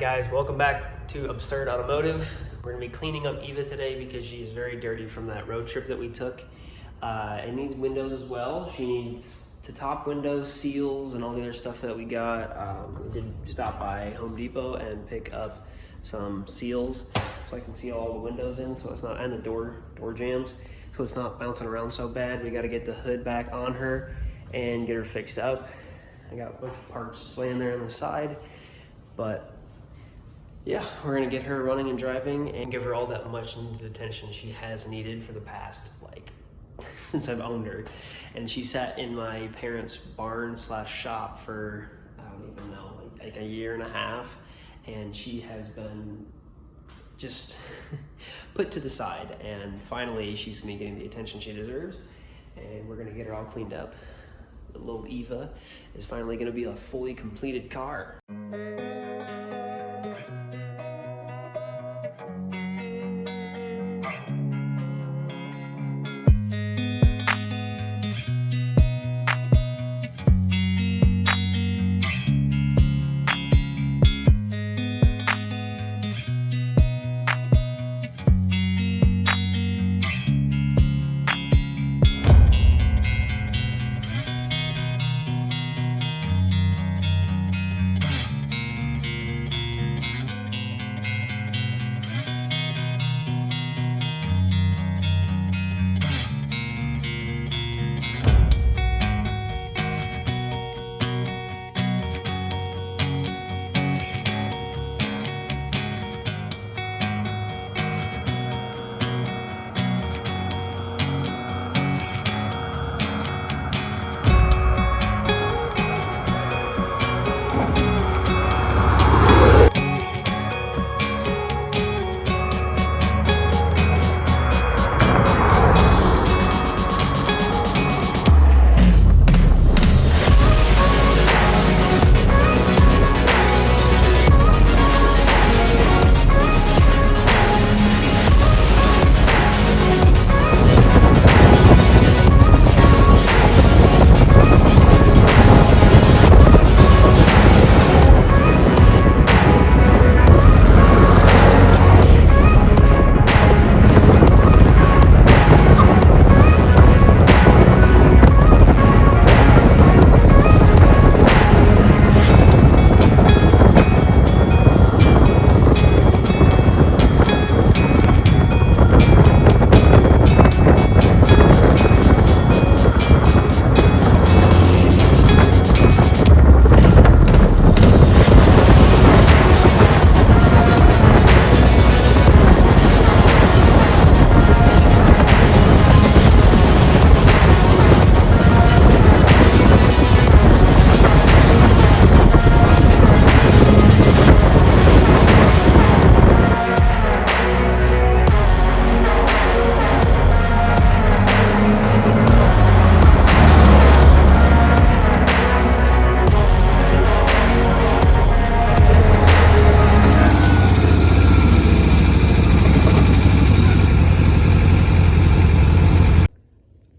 Alright guys, welcome back to Absurd Automotive. We're going to be cleaning up Eva today because she is very dirty from that road trip that we took. It needs windows as well. She needs to top windows, seals, and all the other stuff that we got. We did stop by Home Depot and pick up some seals so I can seal all the windows in, so it's not, and the door jambs, so it's not bouncing around so bad. We got to get the hood back on her and get her fixed up. I got a bunch of parts just laying there on the side, but yeah, we're gonna get her running and driving and give her all that much needed attention she has needed for the past, like, since I've owned her. And she sat in my parents' barn slash shop for, I don't even know, like a year and a half. And she has been just put to the side. And finally, she's gonna be getting the attention she deserves. And we're gonna get her all cleaned up. The little Eva is finally gonna be a fully completed car.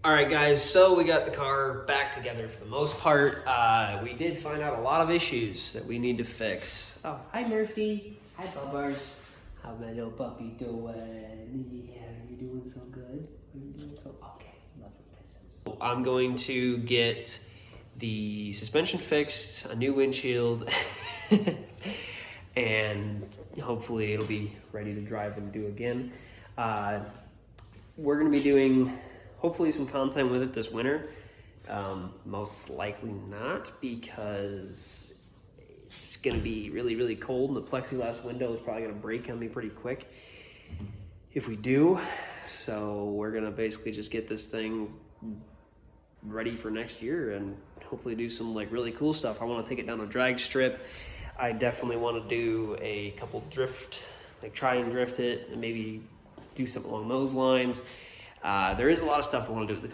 Alright guys, so we got the car back together for the most part. We did find out a lot of issues that we need to fix. Oh, hi Murphy. Hi Bubbers. How's my little puppy doing? Yeah, are you doing so good? Are you doing so okay? Love your kisses. I'm going to get the suspension fixed, a new windshield, and hopefully it'll be ready to drive and do again. We're gonna be doing hopefully some content with it this winter. Most likely not, because it's gonna be really, really cold and the plexiglass window is probably gonna break on me pretty quick if we do. So we're gonna basically just get this thing ready for next year and hopefully do some like really cool stuff. I wanna take it down a drag strip. I definitely wanna do a couple drift, like try and drift it and maybe do something along those lines. There is a lot of stuff I want to do with the car.